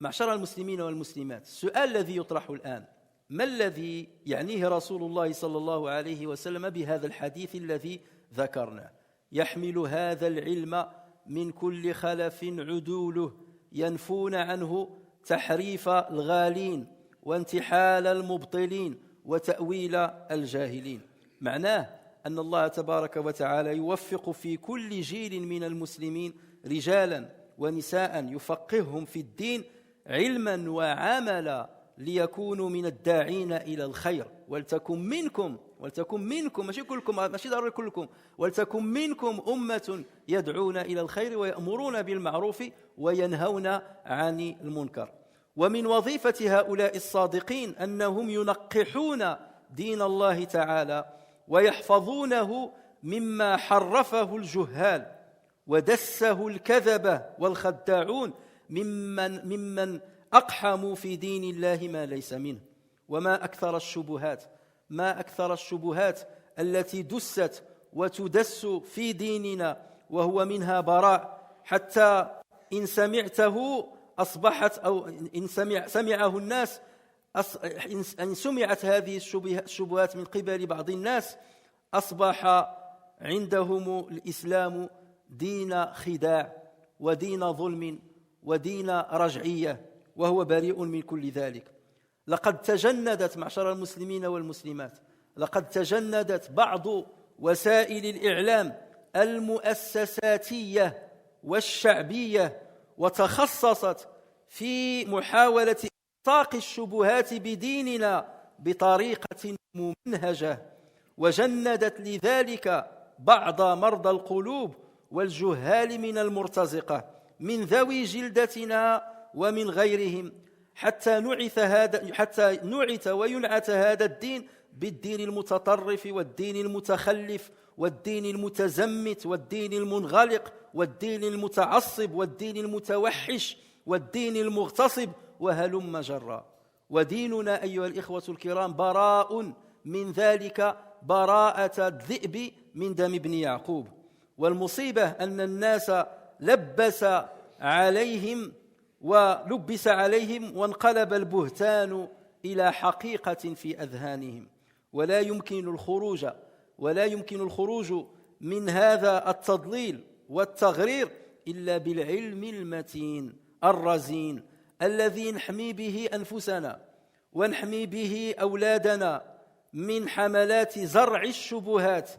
معشر المسلمين والمسلمات السؤال الذي يطرح الآن ما الذي يعنيه رسول الله صلى الله عليه وسلم بهذا الحديث الذي ذكرناه يحمل هذا العلم من كل خلف عدوله ينفون عنه تحريف الغالين وانتحال المبطلين وتأويل الجاهلين معناه أن الله تبارك وتعالى يوفق في كل جيل من المسلمين رجالا ونساء يفقههم في الدين علما وعملا ليكونوا من الداعين إلى الخير ولتكن منكم ماشي كلكم ماشي ضروري كلكم ولتكن منكم أمة يدعون إلى الخير ويأمرون بالمعروف وينهون عن المنكر ومن وظيفة هؤلاء الصادقين أنهم ينقحون دين الله تعالى ويحفظونه مما حرفه الجهال ودسه الكذبة والخداعون ممن أقحموا في دين الله ما ليس منه وما أكثر الشبهات التي دست وتدس في ديننا وهو منها براء حتى إن سمعته أصبحت أو إن سمعه الناس إن سمعت هذه الشبهات من قبل بعض الناس أصبح عندهم الإسلام دين خداع ودين ظلم ودين رجعية وهو بريء من كل ذلك لقد تجندت معشر المسلمين والمسلمات لقد تجندت بعض وسائل الإعلام المؤسساتية والشعبية وتخصصت في محاولة إلصاق الشبهات بديننا بطريقة ممنهجة، وجندت لذلك بعض مرضى القلوب والجهال من المرتزقة من ذوي جلدتنا ومن غيرهم، حتى نعت وينعت هذا الدين بالدين المتطرف والدين المتخلف والدين المتزمت والدين المنغلق والدين المتعصب والدين المتوحش والدين المغتصب وهلم جرا. وديننا أيها الإخوة الكرام براء من ذلك براءة الذئب من دم ابن يعقوب. والمصيبة أن الناس لبس عليهم وانقلب البهتان إلى حقيقة في أذهانهم، ولا يمكن الخروج من هذا التضليل والتغرير إلا بالعلم المتين الرزين الذي نحمي به أنفسنا ونحمي به أولادنا من حملات زرع الشبهات،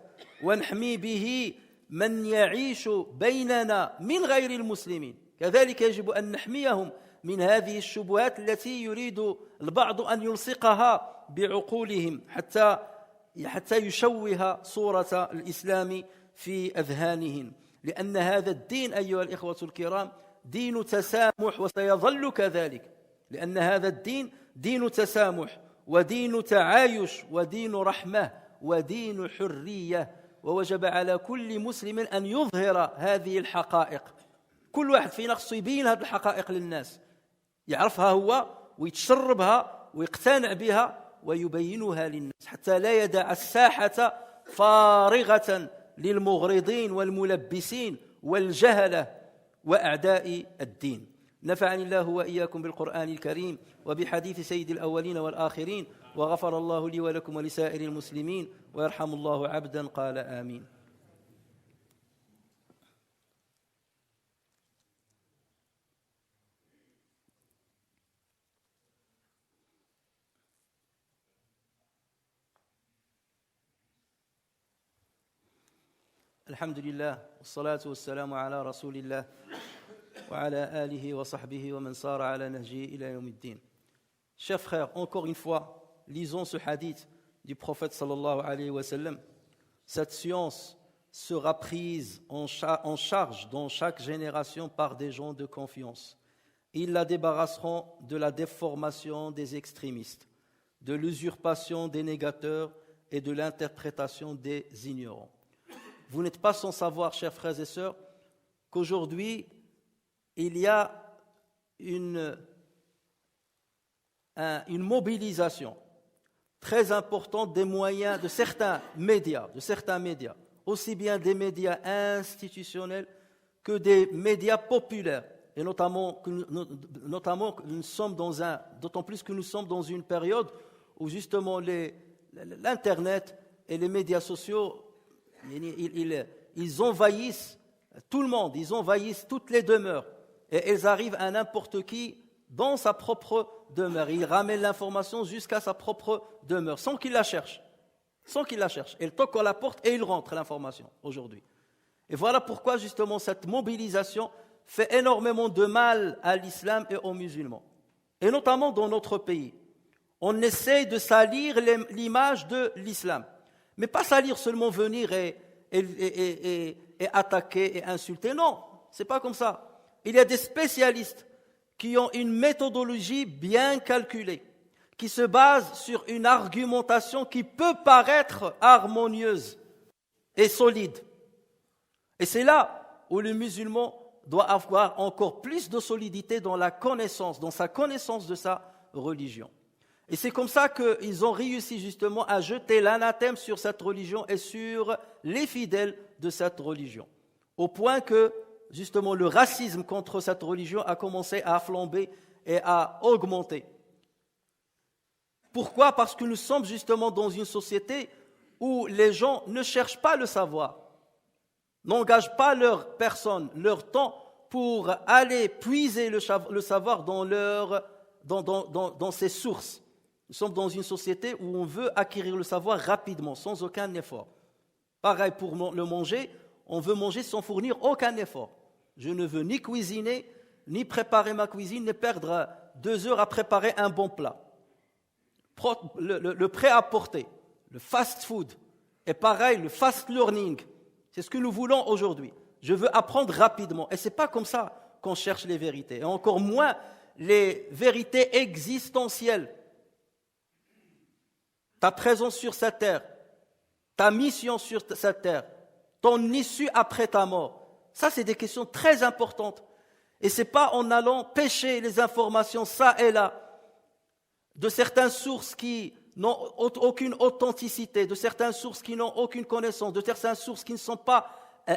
ونحمي به من يعيش بيننا من غير المسلمين. كذلك يجب أن نحميهم من هذه الشبهات التي يريد البعض أن يلصقها بعقولهم حتى يشوه صورة الإسلام في أذهانهم، لأن هذا الدين أيها الإخوة الكرام دين تسامح وسيظل كذلك، لأن هذا الدين دين تسامح ودين تعايش ودين رحمة ودين حرية، ووجب على كل مسلم أن يظهر هذه الحقائق. كل واحد فينا خصو يبين هذه الحقائق للناس، يعرفها هو ويتشربها ويقتنع بها ويبينها للناس، حتى لا يدع الساحة فارغة للمغرضين والملبسين والجهلة وأعداء الدين. نفعني الله وإياكم بالقرآن الكريم وبحديث سيد الأولين والآخرين، وغفر الله لي ولكم ولسائر المسلمين، ويرحم الله عبدا قال آمين. الحمد لله والصلاة والسلام على رسول الله وعلى آله وصحبه ومن سار على نهجه إلى يوم الدين. Chers frères, encore une fois, lisons ce hadith du prophète sallallahu alayhi wa sallam. Cette science sera prise en charge dans chaque génération par des gens de confiance. Ils la débarrasseront de la déformation des extrémistes, de l'usurpation des négateurs et de l'interprétation des ignorants. Vous n'êtes pas sans savoir, chers frères et sœurs, qu'aujourd'hui, il y a une mobilisation très importante des moyens de certains médias, aussi bien des médias institutionnels que des médias populaires. Et notamment nous sommes d'autant plus que nous sommes dans une période où justement l'Internet et les médias sociaux, ils envahissent tout le monde, ils envahissent toutes les demeures et ils arrivent à n'importe qui dans sa propre demeure. Ils ramènent l'information jusqu'à sa propre demeure sans qu'il la cherche. Ils toquent à la porte et ils rentrent l'information aujourd'hui. Et voilà pourquoi justement cette mobilisation fait énormément de mal à l'islam et aux musulmans. Et notamment dans notre pays. On essaie de salir l'image de l'islam. Mais pas salir seulement venir et attaquer et insulter. Non, c'est pas comme ça. Il y a des spécialistes qui ont une méthodologie bien calculée, qui se base sur une argumentation qui peut paraître harmonieuse et solide. Et c'est là où le musulman doit avoir encore plus de solidité dans sa connaissance de sa religion. Et c'est comme ça qu'ils ont réussi justement à jeter l'anathème sur cette religion et sur les fidèles de cette religion. Au point que justement le racisme contre cette religion a commencé à flamber et à augmenter. Pourquoi ? Parce que nous sommes justement dans une société où les gens ne cherchent pas le savoir, n'engagent pas leur personne, leur temps pour aller puiser le savoir dans ses sources. Nous sommes dans une société où on veut acquérir le savoir rapidement, sans aucun effort. Pareil pour le manger, on veut manger sans fournir aucun effort. Je ne veux ni cuisiner, ni préparer ma cuisine, ni perdre 2 heures à préparer un bon plat. Le prêt-à-porter, le fast-food, et pareil, le fast-learning, c'est ce que nous voulons aujourd'hui. Je veux apprendre rapidement. Et ce n'est pas comme ça qu'on cherche les vérités. Et encore moins les vérités existentielles. Ta présence sur cette terre, ta mission sur cette terre, ton issue après ta mort. Ça, c'est des questions très importantes. Et ce n'est pas en allant pêcher les informations ça et là, de certaines sources qui n'ont aucune authenticité, de certaines sources qui n'ont aucune connaissance, de certaines sources qui ne sont pas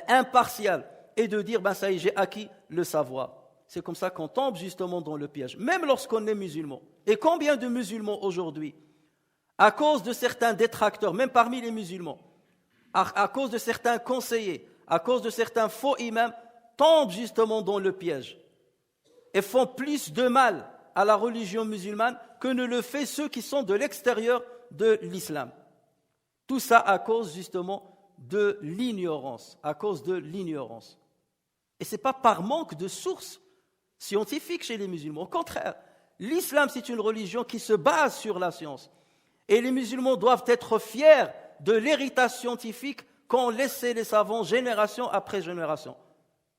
impartiales, et de dire, ça y est, j'ai acquis le savoir. C'est comme ça qu'on tombe justement dans le piège, même lorsqu'on est musulman. Et combien de musulmans aujourd'hui, à cause de certains détracteurs, même parmi les musulmans, à cause de certains conseillers, à cause de certains faux imams, tombent justement dans le piège et font plus de mal à la religion musulmane que ne le fait ceux qui sont de l'extérieur de l'islam. Tout ça à cause justement de l'ignorance, à cause de l'ignorance. Et ce n'est pas par manque de sources scientifiques chez les musulmans. Au contraire, l'islam c'est une religion qui se base sur la science. Et les musulmans doivent être fiers de l'héritage scientifique qu'ont laissé les savants génération après génération.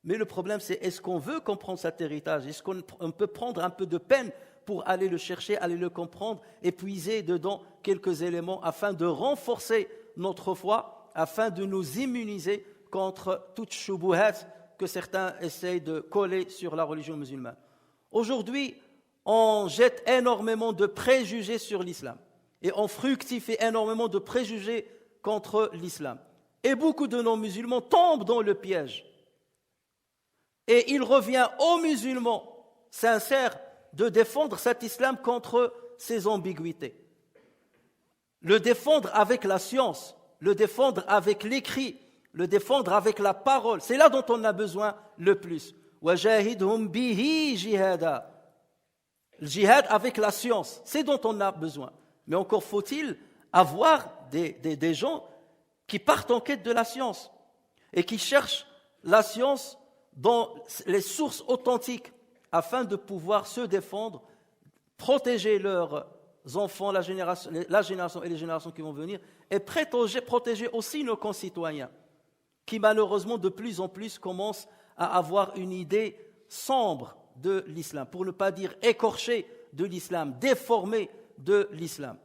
Mais le problème, c'est est-ce qu'on veut comprendre cet héritage? Est-ce qu'on peut prendre un peu de peine pour aller le chercher, aller le comprendre, et puiser dedans quelques éléments afin de renforcer notre foi, afin de nous immuniser contre toute shubuhat que certains essayent de coller sur la religion musulmane. Aujourd'hui, on jette énormément de préjugés sur l'islam et on fructifie énormément de préjugés contre l'islam. Et beaucoup de non-musulmans tombent dans le piège. Et il revient aux musulmans sincères de défendre cet islam contre ses ambiguïtés. Le défendre avec la science, le défendre avec l'écrit, le défendre avec la parole. C'est là dont on a besoin le plus. وَجَاهِدْهُمْ بِهِ جِهَادًا. Le jihad avec la science, c'est dont on a besoin. Mais encore faut-il avoir des gens qui partent en quête de la science et qui cherchent la science dans les sources authentiques afin de pouvoir se défendre, protéger leurs enfants, la génération et les générations qui vont venir, et protéger aussi nos concitoyens qui malheureusement de plus en plus commencent à avoir une idée sombre de l'islam, pour ne pas dire écorchée de l'islam, déformée de l'islam.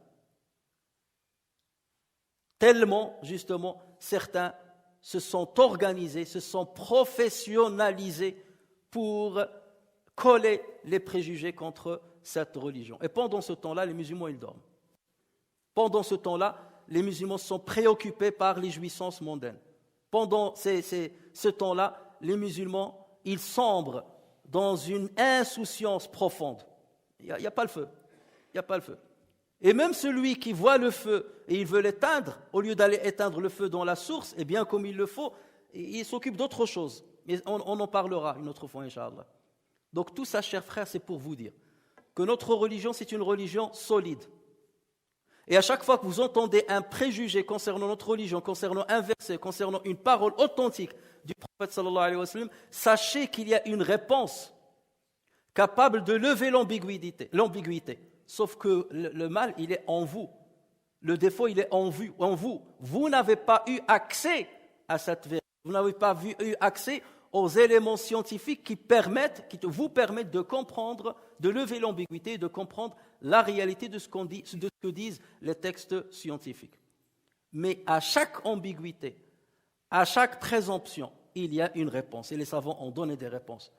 Tellement, justement, certains se sont organisés, se sont professionnalisés pour coller les préjugés contre cette religion. Et pendant ce temps-là, les musulmans, ils dorment. Pendant ce temps-là, les musulmans sont préoccupés par les jouissances mondaines. Pendant ce temps-là, les musulmans, ils sombrent dans une insouciance profonde. Il n'y a pas le feu. Il n'y a pas le feu. Et même celui qui voit le feu et il veut l'éteindre, au lieu d'aller éteindre le feu dans la source, et bien comme il le faut, il s'occupe d'autre chose. Mais on en parlera une autre fois, Inch'Allah. Donc tout ça, chers frères, c'est pour vous dire que notre religion, c'est une religion solide. Et à chaque fois que vous entendez un préjugé concernant notre religion, concernant un verset, concernant une parole authentique du prophète sallallahu alayhi wa sallam, sachez qu'il y a une réponse capable de lever l'ambiguïté. Sauf que le mal, il est en vous. Le défaut, il est en vous. Vous n'avez pas eu accès à cette vérité. Vous n'avez pas eu accès aux éléments scientifiques qui vous permettent de comprendre, de lever l'ambiguïté, de comprendre la réalité de ce que disent les textes scientifiques. Mais à chaque ambiguïté, à chaque présomption, il y a une réponse. Et les savants ont donné des réponses.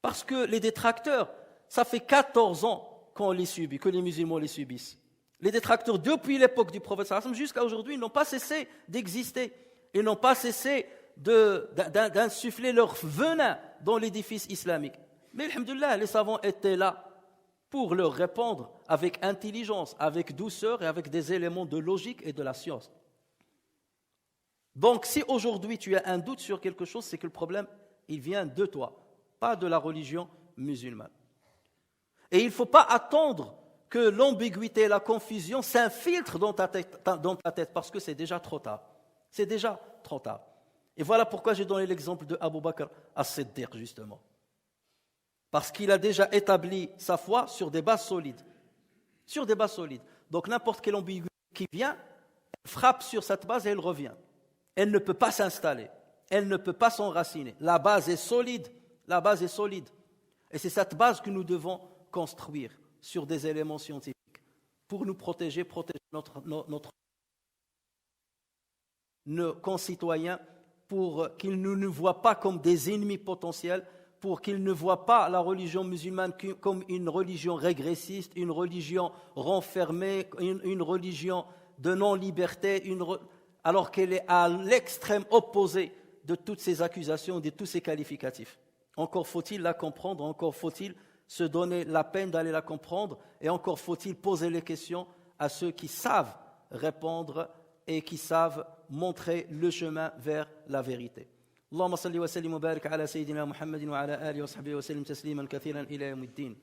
Parce que les détracteurs, ça fait 14 ans qu'on les subit, que les musulmans les subissent. Les détracteurs, depuis l'époque du prophète sallallahu alayhi wa sallam jusqu'à aujourd'hui, n'ont pas cessé d'exister. Ils n'ont pas cessé d'insuffler leur venin dans l'édifice islamique. Mais alhamdoulilah, les savants étaient là pour leur répondre avec intelligence, avec douceur et avec des éléments de logique et de la science. Donc si aujourd'hui tu as un doute sur quelque chose, c'est que le problème, il vient de toi, pas de la religion musulmane. Et il ne faut pas attendre que l'ambiguïté et la confusion s'infiltrent dans ta tête, parce que c'est déjà trop tard. C'est déjà trop tard. Et voilà pourquoi j'ai donné l'exemple de Abu Bakr as-Siddiq, justement. Parce qu'il a déjà établi sa foi sur des bases solides. Sur des bases solides. Donc n'importe quelle ambiguïté qui vient, elle frappe sur cette base et elle revient. Elle ne peut pas s'installer. Elle ne peut pas s'enraciner. La base est solide. La base est solide. Et c'est cette base que nous devons construire sur des éléments scientifiques pour nous protéger nos concitoyens, pour qu'ils ne nous voient pas comme des ennemis potentiels, pour qu'ils ne voient pas la religion musulmane comme une religion régressiste, une religion renfermée, une religion de non-liberté, alors qu'elle est à l'extrême opposé de toutes ces accusations, de tous ces qualificatifs. Encore faut-il la comprendre, encore faut-il se donner la peine d'aller la comprendre, et encore faut-il poser les questions à ceux qui savent répondre et qui savent montrer le chemin vers la vérité. اللهم صل وسلم وبارك على سيدنا محمد وعلى آله وصحبه وسلم تسليما كثيرا إلى يوم الدين.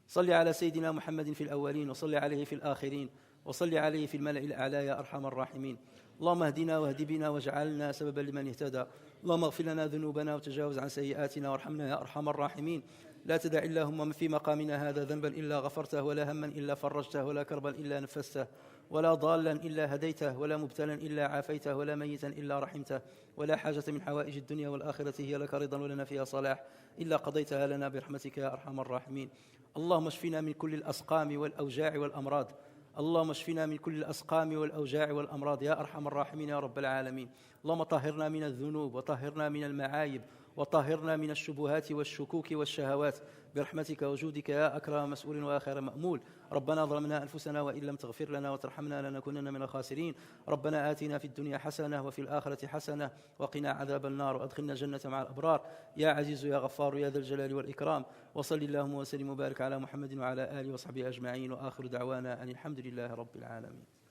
صل على سيدنا محمد في الأولين وصل عليه في الآخرين وصل عليه في الملأ الأعلى يا أرحم الراحمين. اللهم اهدنا واهد بنا واجعلنا سببا لمن اهتدى. اللهم اغفر لنا ذنوبنا وتجاوز عن سيئاتنا وارحمنا يا أرحم الراحمين. لا تدع اللهم في مقامنا هذا ذنبا إلا غفرته ولا هما إلا فرجته ولا كربا إلا نفسته ولا ضالا إلا هديته ولا مبتلا إلا عافيته ولا ميتا إلا رحمته ولا حاجة من حوائج الدنيا والآخرة هي لك رضا ولنا فيها صلاح إلا قضيتها لنا برحمتك يا أرحم الراحمين. اللهم اشفنا من كل الأسقام والأوجاع والأمراض. اللهم اشفنا من كل الأسقام والأوجاع والأمراض يا أرحم الراحمين يا رب العالمين. اللهم طهرنا من الذنوب وطهرنا من المعايب وطهرنا من الشبهات والشكوك والشهوات برحمتك وجودك يا أكرم مسؤول وآخر مأمول. ربنا ظلمنا أنفسنا وإن لم تغفر لنا وترحمنا لنكونن من الخاسرين. ربنا آتنا في الدنيا حسنة وفي الآخرة حسنة وقنا عذاب النار وأدخلنا الجنة مع الأبرار يا عزيز يا غفار يا ذا الجلال والإكرام. وصل اللهم وسلم وبارك على محمد وعلى آله وصحبه أجمعين وآخر دعوانا أن الحمد لله رب العالمين.